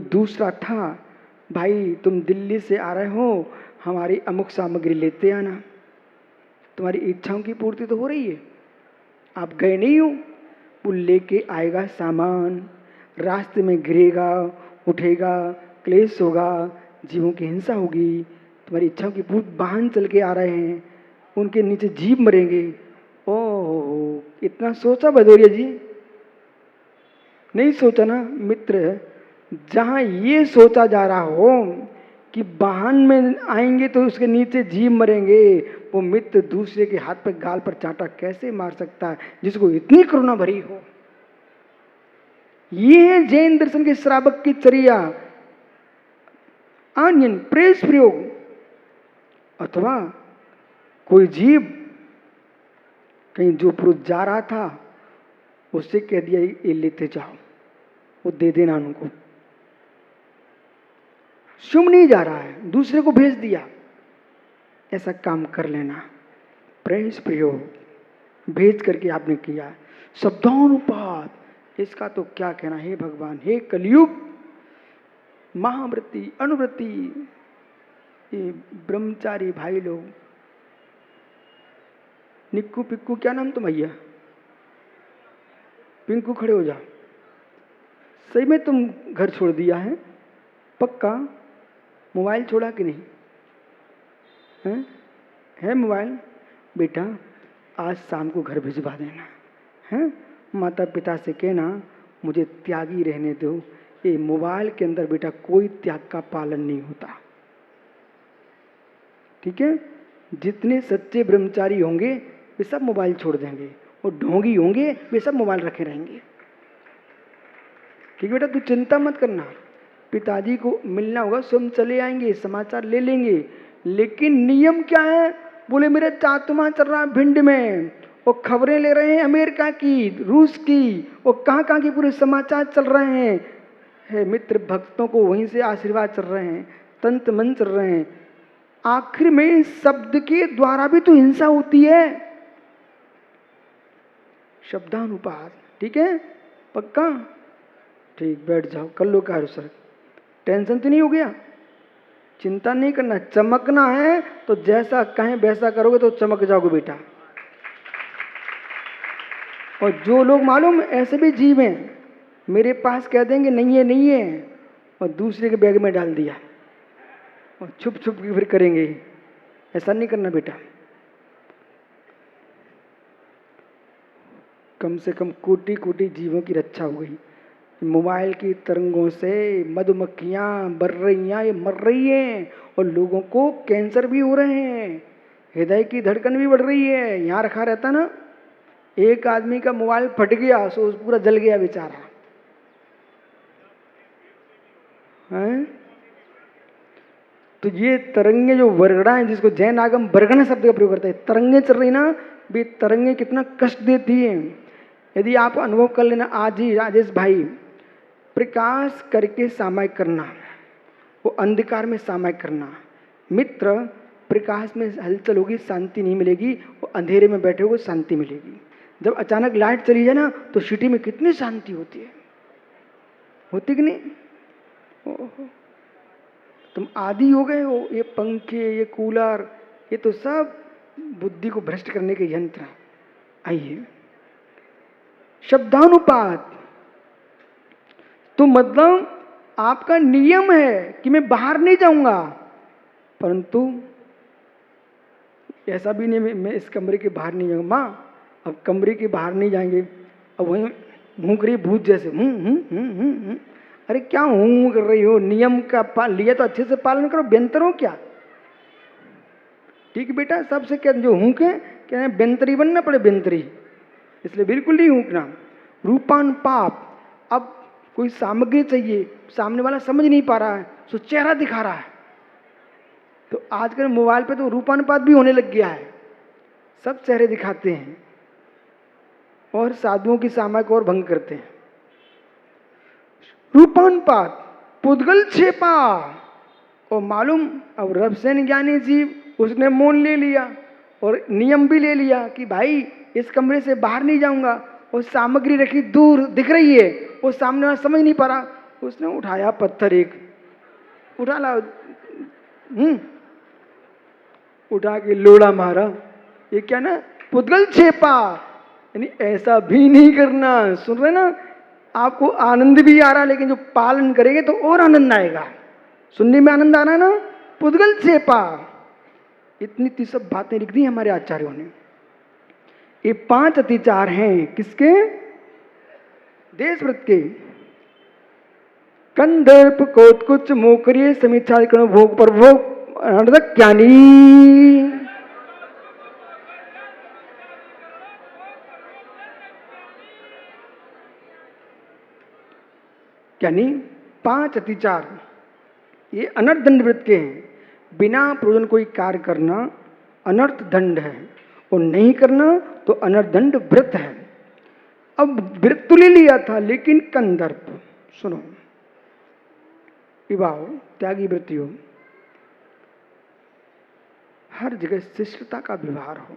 दूसरा था, भाई तुम दिल्ली से आ रहे हो, हमारी अमुक सामग्री लेते आना, तुम्हारी इच्छाओं की पूर्ति तो हो रही है, आप गए नहीं हो। वो लेके आएगा सामान, रास्ते में गिरेगा, उठेगा, क्लेश होगा, जीवों की हिंसा होगी, तुम्हारी इच्छाओं की पूर्ति, वाहन चल के आ रहे हैं, उनके नीचे जीव मरेंगे। ओह, इतना सोचा भदौरिया जी? नहीं सोचा ना मित्र। जहां ये सोचा जा रहा हो कि वाहन में आएंगे तो उसके नीचे जीव मरेंगे, वो मित्र दूसरे के हाथ पर गाल पर चांटा कैसे मार सकता है जिसको इतनी करुणा भरी हो? ये है जैन दर्शन के श्रावक की चर्या। आन्यन प्रेस प्रयोग, अथवा कोई जीव कहीं जो पुरुष जा रहा था उससे कह दिया ये लेते जाओ, वो दे देना उनको। शुभ नहीं जा रहा है, दूसरे को भेज दिया, ऐसा काम कर लेना। प्रेस प्रयोग भेज करके आपने किया। शब्दानुपात, इसका तो क्या कहना। हे भगवान, हे कलयुग, महावृत्ति अनुवृत्ति, ये ब्रह्मचारी भाई लोग, निक्कू पिक्कू, क्या नाम तुम्हारा? पिंकू, खड़े हो जाओ। सही में तुम घर छोड़ दिया है? पक्का? मोबाइल छोड़ा कि नहीं है मोबाइल? बेटा आज शाम को घर भिजवा देना है। माता पिता से कहना मुझे त्यागी रहने दो। ये मोबाइल के अंदर बेटा कोई त्याग का पालन नहीं होता, ठीक है? जितने सच्चे ब्रह्मचारी होंगे वे सब मोबाइल छोड़ देंगे, और ढोंगी होंगे वे सब मोबाइल रखे रहेंगे। ठीक है बेटा, तू चिंता मत करना। पिताजी को मिलना होगा, स्वयं चले आएंगे, समाचार ले लेंगे। लेकिन नियम क्या है? बोले मेरा चातुमा चल रहा है भिंड में, वो खबरें ले रहे हैं अमेरिका की, रूस की, वो कहाँ कहाँ की पूरे समाचार चल रहे हैं। है मित्र, भक्तों को वहीं से आशीर्वाद चल रहे हैं, तंत्र मन चल रहे हैं। आखिर में शब्द के द्वारा भी तो हिंसा होती है। शब्दानुपात, ठीक है? पक्का? ठीक, बैठ जाओ, कर लो कार्य सर। टेंशन तो नहीं हो गया? चिंता नहीं करना, चमकना है तो जैसा कहें वैसा करोगे तो चमक जाओगे बेटा। और जो लोग मालूम ऐसे भी जीव हैं, मेरे पास कह देंगे नहीं है नहीं है, और दूसरे के बैग में डाल दिया, और छुप छुप के फिर करेंगे। ऐसा नहीं करना बेटा। कम से कम कोटि कोटि जीवों की रक्षा हो गई। मोबाइल की तरंगों से मधुमक्खियां, बर्रैयां ये मर रही हैं, और लोगों को कैंसर भी हो रहे हैं, हृदय की धड़कन भी बढ़ रही है। यहाँ रखा रहता ना, एक आदमी का मोबाइल फट गया सो पूरा जल गया बेचारा है। तो ये तरंगे जो वरगड़ा है, जिसको जैन आगम वरगड़ा शब्द का प्रयोग करता है, तरंगे चल रही ना, वे तरंगे कितना कष्ट देती है। यदि आप अनुभव कर लेना आज ही राजेश भाई, प्रकाश करके सामायिक करना, वो अंधकार में सामायिक करना। मित्र, प्रकाश में हलचल होगी, शांति नहीं मिलेगी, वो अंधेरे में बैठे हुए शांति मिलेगी। जब अचानक लाइट चली जाए ना तो सिटी में कितनी शांति होती है, होती कि नहीं? ओहो, तुम आदी हो गए हो। ये पंखे, ये कूलर, ये तो सब बुद्धि को भ्रष्ट करने के यंत्र हैं। आइए, शब्दानुपात तो मतलब आपका नियम है कि मैं बाहर नहीं जाऊंगा, परंतु ऐसा भी नहीं मैं इस कमरे के बाहर नहीं जाऊंगा। माँ, अब कमरे के बाहर नहीं जाएंगे, अब वहीं भूख रही भूत जैसे अरे क्या हूं कर रही हो? नियम का लिया तो अच्छे से पालन करो, बेंतरो क्या? ठीक बेटा, सबसे क्या जो हूके क्या है, बेंतरी बनना पड़े, बेंतरी, इसलिए बिल्कुल नहीं हूकना। रूपान पाप, अब कोई सामग्री चाहिए, सामने वाला समझ नहीं पा रहा है, सो चेहरा दिखा रहा है। तो आजकल मोबाइल पे तो रूपानुपात भी होने लग गया है, सब चेहरे दिखाते हैं और साधुओं की सामयिक और भंग करते हैं। रूपानुपात, पुद्गल छेपा, और मालूम अब रबसेन ज्ञानी जीव उसने मोल ले लिया और नियम भी ले लिया कि भाई इस कमरे से बाहर नहीं जाऊंगा, और सामग्री रखी दूर दिख रही है, वो सामने वाला समझ नहीं पा रहा, उसने उठाया पत्थर एक, उठा ला, उठा के लोड़ा मारा। ये क्या ना, पुद्गल छेपा, यानी ऐसा भी नहीं करना। सुन रहे ना, आपको आनंद भी आ रहा, लेकिन जो पालन करेंगे तो और आनंद आएगा। सुनने में आनंद आ रहा है ना, पुद्गल छेपा। इतनी सब बातें लिख दी हमारे आचार्यों ने। ये 5 अतिचार हैं किसके? देशव्रत के। कंदर्प कोत्कुच मोकरिय समीक्षा करो भोग पर भोग अनर्दक ज्ञानी। यानी 5 अतिचार ये अनर्थ दंड व्रत के हैं। बिना प्रयोजन कोई कार्य करना अनर्थ दंड है, और नहीं करना तो अनर्थ दंड व्रत है। अब व्रत तो ले लिया था, लेकिन कंदर्प सुनो, विवाह त्यागी वृत्तियों, हर जगह शिष्टता का व्यवहार हो।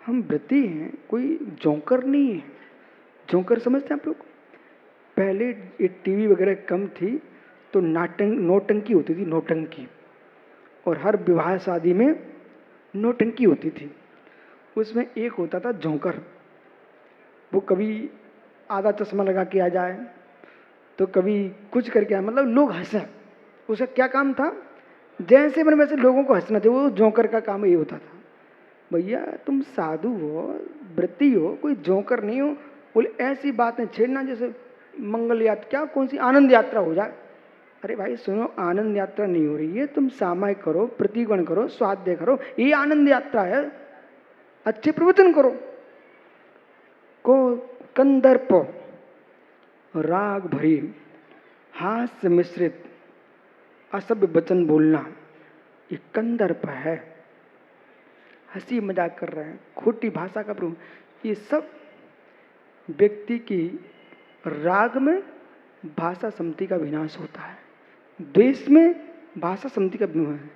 हम व्रती हैं, कोई जोकर नहीं है। जोकर समझते हैं आप लोग? पहले ये टीवी वगैरह कम थी तो नौटंकी होती थी, नौटंकी। और हर विवाह शादी में नौटंकी होती थी। उसमें एक होता था जोकर। वो कभी आधा चश्मा लगा के आ जाए, तो कभी कुछ करके आए, मतलब लोग हंसें। उसका क्या काम था? जैसे मन वैसे लोगों को हंसना चाहिए। वो जोकर का काम ये होता था। भैया तुम साधु हो, व्रती हो, कोई जोकर नहीं हो। बोले ऐसी बातें छेड़ना जैसे मंगल यात्रा, क्या कौन सी आनंद यात्रा हो जाए। अरे भाई सुनो, आनंद यात्रा नहीं हो रही है, तुम सामायिक करो, प्रतिगण करो, स्वाध्याय करो, ये आनंद यात्रा है। अच्छे प्रवचन करो। को कंदर्प, राग भरी, हास्य मिश्रित असभ्य वचन बोलना, ये कंदर्प है। हंसी मजाक कर रहे हैं, खोटी भाषा का प्रयोग, ये सब व्यक्ति की राग में भाषा सम्मति का विनाश होता है, द्वेष में भाषा सम्मति का विनाश है।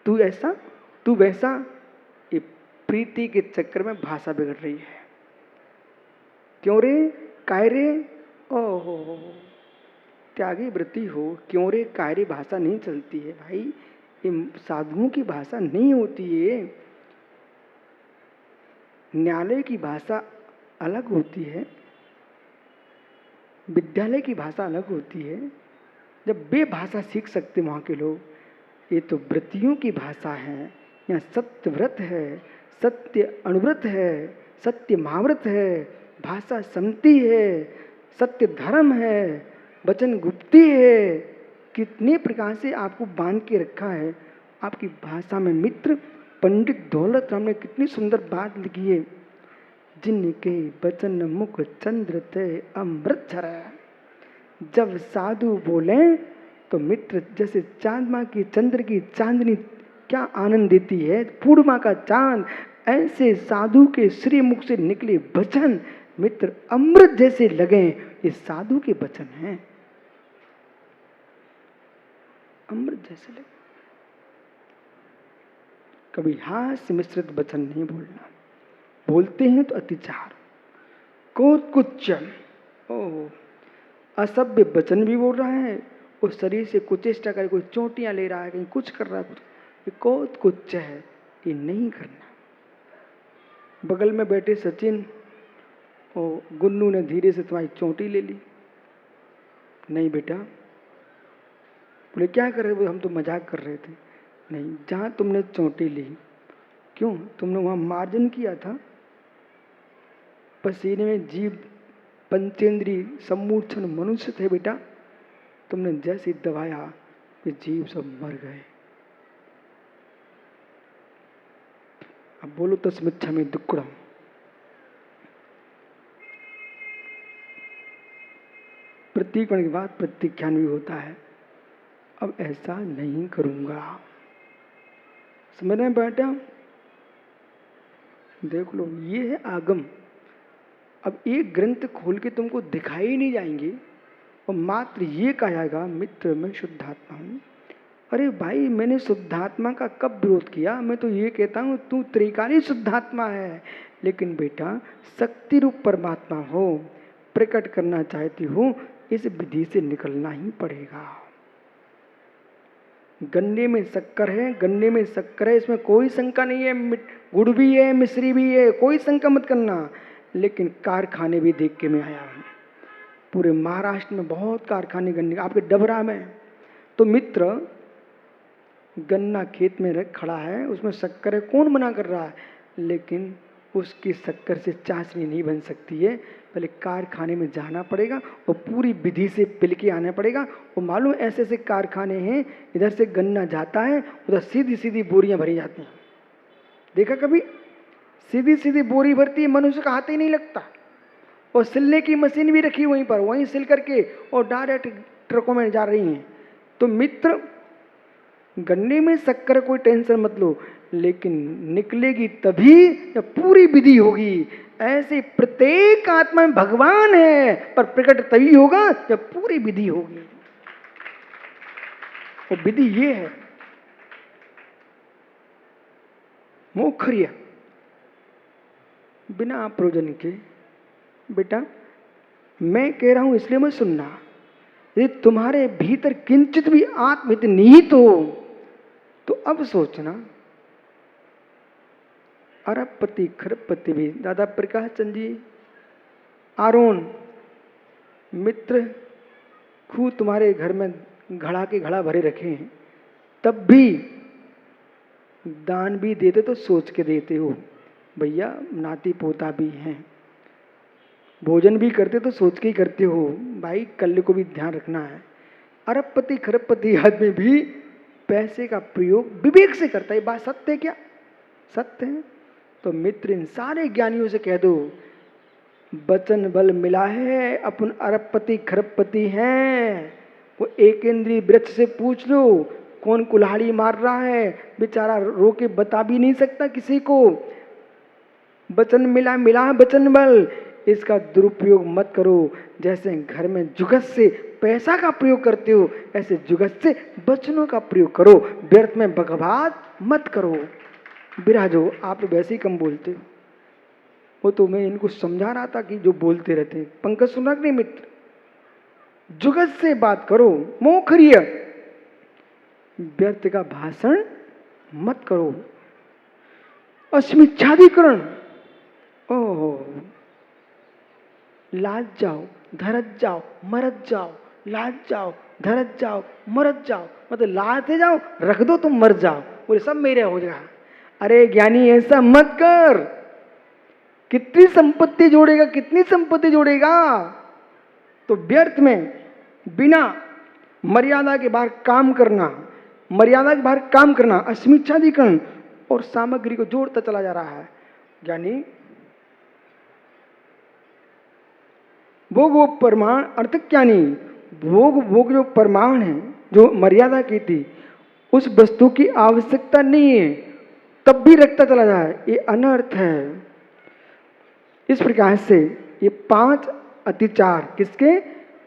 तू ऐसा तू वैसा, ये प्रीति के चक्कर में भाषा बिगड़ रही है। क्यों रे, काय रे, ओहो त्यागी वृत्ति हो, क्यों रे काय रे भाषा नहीं चलती है भाई। ये साधुओं की भाषा नहीं होती है। न्यायालय की भाषा अलग होती है, विद्यालय की भाषा अलग होती है। जब वे भाषा सीख सकते वहाँ के लोग, ये तो व्रतियों की भाषा है। यहाँ सत्य व्रत है, सत्य अनुव्रत है, सत्य महाव्रत है, भाषा सम्मति है, सत्य धर्म है, वचन गुप्ती है। कितने प्रकार से आपको बांध के रखा है आपकी भाषा में। मित्र पंडित दौलत राम ने कितनी सुंदर बात लिखी है। जिनके वचन मुख चंद्र थे अमृत झरा। जब साधु बोले तो मित्र जैसे चांदमा की चंद्र की चांदनी क्या आनंद देती है, पूर्णिमा का चांद, ऐसे साधु के श्री मुख से निकले वचन मित्र अमृत जैसे लगे। ये साधु के वचन हैं, अमृत जैसे लगे। कभी हास्य मिश्रित वचन नहीं बोलना, बोलते हैं तो अतिचार, कोत्कुच्च, ओह असभ्य वचन भी बोल रहा है, और शरीर से कुचेष्टा कर, कोई चोटियां ले रहा है, कहीं कुछ कर रहा है, कुछ, ये कोत्कुच्च है, ये नहीं करना। बगल में बैठे सचिन और गुन्नू ने धीरे से तुम्हारी चोटी ले ली। नहीं बेटा। बोले क्या कर रहे थे? हम तो मजाक कर रहे थे। नहीं, जहाँ तुमने चोटी ली, क्यों? तुमने वहाँ मार्जन किया था, पसीने में जीव पंचेंद्री सम्मूर्छन मनुष्य थे बेटा। तुमने जैसे दबाया कि जीव सब मर गए। अब बोलो तस्मिच्छामि दुक्कडम। प्रतिकरण के बाद प्रतिज्ञान भी होता है, अब ऐसा नहीं करूंगा। समझ रहे हैं बेटा? देख लो, ये है आगम। अब एक ग्रंथ खोल के तुमको दिखाई नहीं जाएंगे और मात्र ये कहा जाएगा मित्र मैं शुद्धात्मा हूं। अरे भाई, मैंने शुद्धात्मा का कब विरोध किया? मैं तो ये कहता हूं तू त्रिकाली शुद्धात्मा है। लेकिन बेटा शक्ति रूप परमात्मा हो, प्रकट करना चाहती हो इस विधि से निकलना ही पड़ेगा। गन्ने में शक्कर है, गन्ने में शक्कर है, इसमें कोई शंका नहीं है। गुड़ भी है, मिश्री भी है, कोई शंका मत करना। लेकिन कारखाने भी देख के मैं आया हूँ, पूरे महाराष्ट्र में बहुत कारखाने गन्ने, आपके डबरा में। तो मित्र, गन्ना खेत में रख खड़ा है, उसमें शक्कर है, कौन मना कर रहा है? लेकिन उसकी शक्कर से चाशनी नहीं बन सकती है। पहले कारखाने में जाना पड़ेगा और पूरी विधि से पिल के आना पड़ेगा। और मालूम ऐसे ऐसे कारखाने हैं, इधर से गन्ना जाता है, उधर सीधी सीधी बोरियां भरी जाती हैं। देखा कभी? सीधी सीधी बोरी भरती है, मनुष्य का हाथ ही नहीं लगता। और सिलने की मशीन भी रखी वहीं पर, वहीं सिल करके और डायरेक्ट ट्रकों में जा रही हैं। तो मित्र, गन्ने में शक्कर कोई टेंशन मत लो, लेकिन निकलेगी तभी जब पूरी विधि होगी। ऐसे प्रत्येक आत्मा में भगवान है, पर प्रकट तभी होगा जब पूरी विधि होगी। और विधि ये है, मोक्षर्य, बिना प्रयोजन के। बेटा मैं कह रहा हूं इसलिए मत सुनना। यदि तुम्हारे भीतर किंचित भी आत्महित निहित हो तो अब सोचना। अरबपति खरबपति भी, दादा प्रकाश चंद जी, आरोन मित्र, खूब तुम्हारे घर में घड़ा के घड़ा भरे रखे हैं, तब भी दान भी देते तो सोच के देते हो। भैया नाती पोता भी हैं, भोजन भी करते तो सोच के ही करते हो। भाई कल को भी ध्यान रखना है। अरबपति खरबपति आदमी भी पैसे का प्रयोग विवेक से करता है। बात सत्य है क्या? सत्य है। तो मित्र, इन सारे ज्ञानियों से कह दो, वचन बल मिला है, अपन अरबपति खरबपति हैं। वो एक इंद्रिय वृक्ष से पूछ लो, कौन कुल्हाड़ी मार रहा है, बेचारा रो के बता भी नहीं सकता किसी को। वचन मिला, मिला है वचन बल, इसका दुरुपयोग मत करो। जैसे घर में जुगत से पैसा का प्रयोग करते हो, ऐसे जुगत से वचनों का प्रयोग करो। व्यर्थ में बकवाद मत करो। विराजो, आप तो वैसे ही कम बोलते हो। वो तो मैं इनको समझा रहा था कि जो बोलते रहते हैं। पंकज सुना नहीं मित्र? जुगत से बात करो, मोक्षर्य, व्यर्थ का भाषण मत करो। अस्मिच्छादिकरण, ओहो, लाज जाओ, धरत जाओ, मरत जाओ, लाज जाओ, धरत जाओ, मरत जाओ, मतलब लाते जाओ, रख दो तुम मर जाओ, बोले सब मेरे हो जाएगा। अरे ज्ञानी ऐसा मत कर। कितनी संपत्ति जोड़ेगा, कितनी संपत्ति जोड़ेगा? तो व्यर्थ में बिना मर्यादा के बाहर काम करना, मर्यादा के बाहर काम करना, अस्मिच्छादिकरण, और सामग्री को जोड़ता चला जा रहा है। यानी भोग वो परमाण, अर्थ क्या नहीं, भोग जो परमाण है, जो मर्यादा की थी, उस वस्तु की आवश्यकता नहीं है, तब भी रखता चला जाए, ये अनर्थ है। इस प्रकार से ये 5 अतिचार किसके?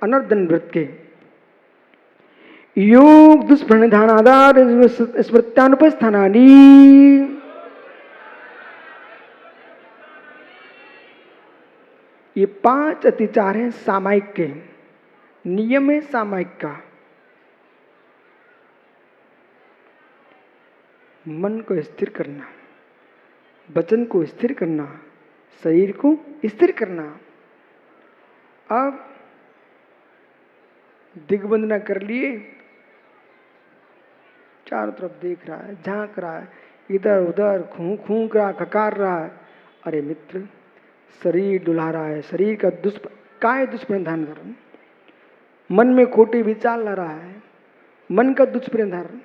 अनर्दन वृत्त के। योग दुष्प्रणिधानादार स्मृत्यानुपस्थानानि, ये 5 अतिचार हैं सामायिक के, नियम है सामायिक का। मन को स्थिर करना, वचन को स्थिर करना, शरीर को स्थिर करना। अब दिग्बंधना कर लिए, चारों तरफ देख रहा है, झांक रहा है, इधर उधर खूंक रहा, खकार रहा है। अरे मित्र, शरीर डुला रहा है, शरीर का काय दुष्प्रधान कर, मन में खोटे विचार ला रहा है, मन का दुष्प्रधान,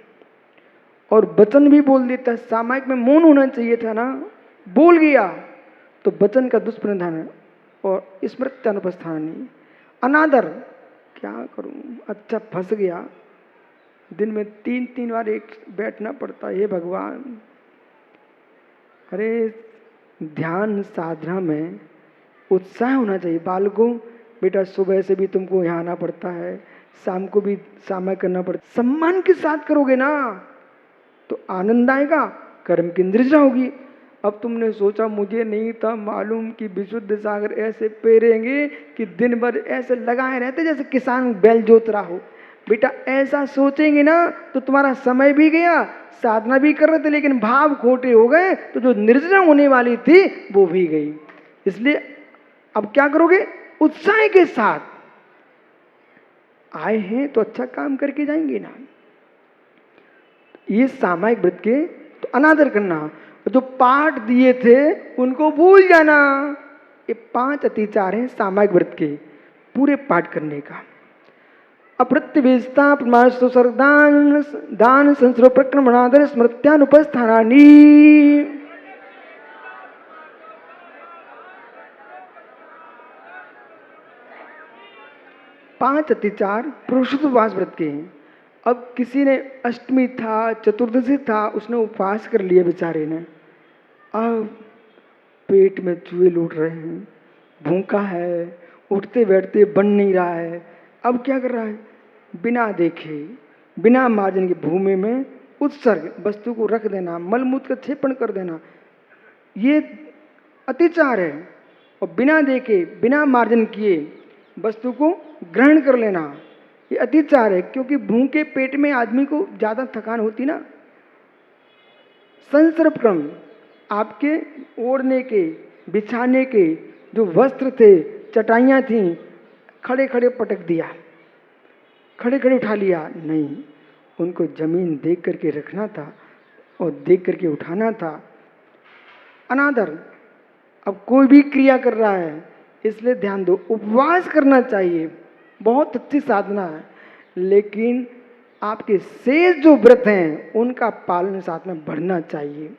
और वचन भी बोल देता है। सामायिक में मौन होना चाहिए था ना, बोल गया तो वचन का दुष्प्रधान और स्मृत्यानुपस्थानी, अनादर। क्या करूं, अच्छा फंस गया, दिन में 3-3 बार एक बैठना पड़ता है। हे भगवान, अरे ध्यान साधना में उत्साह होना चाहिए। बालकों, बेटा सुबह से भी तुमको यहाँ आना पड़ता है, शाम को भी सामय करना पड़ता है। सम्मान के साथ करोगे ना तो आनंद आएगा, कर्म की इंद्रिया होगी। अब तुमने सोचा मुझे नहीं था मालूम कि विशुद्ध सागर ऐसे पेरेंगे कि दिन भर ऐसे लगाए रहते जैसे किसान बैल जोत रहा हो। बेटा ऐसा सोचेंगे ना तो तुम्हारा समय भी गया, साधना भी कर रहे थे लेकिन भाव खोटे हो गए, तो जो निर्जना होने वाली थी वो भी गई। इसलिए अब क्या करोगे? उत्साह के साथ आए हैं तो अच्छा काम करके जाएंगे ना। ये सामायिक व्रत के तो अनादर करना, जो पाठ दिए थे उनको भूल जाना। ये 5 अतिचार हैं सामायिक व्रत के, पूरे पाठ करने का। अप्रत्यवेशता प्रमाणस्तु सर्वदान दान संसर्ग प्रक्रमणादर स्मृत्यानुपस्थानानि। 5 अतिचार पुरुषोत्तवास व्रत के हैं। अब किसी ने अष्टमी था, चतुर्दशी था, उसने उपवास कर लिया बेचारे ने, अब पेट में चूहे लूट रहे हैं, भूखा है, उठते बैठते बन नहीं रहा है। अब क्या कर रहा है? बिना देखे बिना मार्जन की भूमि में उत्सर्ग वस्तु को रख देना, मलमूत्र का क्षेपण कर देना, ये अतिचार है। और बिना देखे बिना मार्जन किए वस्तु को ग्रहण कर लेना, ये अतिचार है। क्योंकि भूखे पेट में आदमी को ज़्यादा थकान होती ना। संसर्प क्रम, आपके ओढ़ने के बिछाने के जो वस्त्र थे, चटाइयाँ थीं, खड़े खड़े पटक दिया, खड़े खड़े उठा लिया, नहीं, उनको जमीन देख करके रखना था और देख करके उठाना था। अनादर। अब कोई भी क्रिया कर रहा है इसलिए ध्यान दो, उपवास करना चाहिए, बहुत अच्छी साधना है, लेकिन आपके शेष जो व्रत हैं उनका पालन साथ में बढ़ना चाहिए।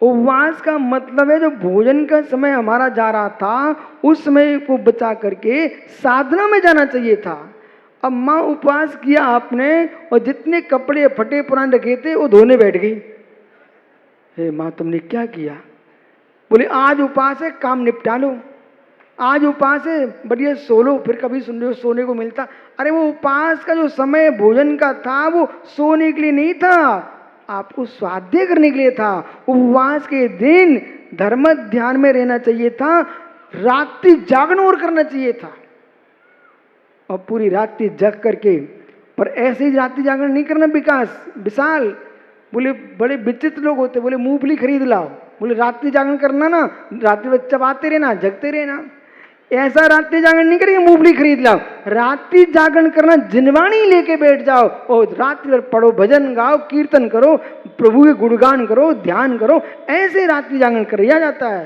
उपवास का मतलब है जो भोजन का समय हमारा जा रहा था उस समय को बचा करके साधना में जाना चाहिए था। अब माँ उपवास किया आपने और जितने कपड़े फटे पुराने रखे थे वो धोने बैठ गई। हे माँ तुमने क्या किया? बोले आज उपवास है, काम निपटा लो, आज उपवास है, बढ़िया सो लो, फिर कभी सुन लो सोने को मिलता। अरे वो उपवास का जो समय भोजन का था वो सोने के लिए नहीं था, आपको स्वाध्याय करने के लिए था। उपवास के दिन धर्म ध्यान में रहना चाहिए था, रात्रि जागरण और करना चाहिए था। और पूरी रात्रि जग करके, पर ऐसे ही रात्रि जागरण नहीं करना। विशाल बोले बड़े विचित्र लोग होते, बोले मूंगफली खरीद लाओ, बोले रात्रि जागरण करना ना, रात्रि में चबाते रहना, जगते रहना। ऐसा रात्रि जागरण नहीं करेंगे, मूंगफली खरीद लाओ। रात्रि जागरण करना, जिनवाणी लेके बैठ जाओ और रात्रि भर पढ़ो, भजन गाओ, कीर्तन करो, प्रभु के गुणगान करो, ध्यान करो, ऐसे रात्रि जागरण किया जाता है।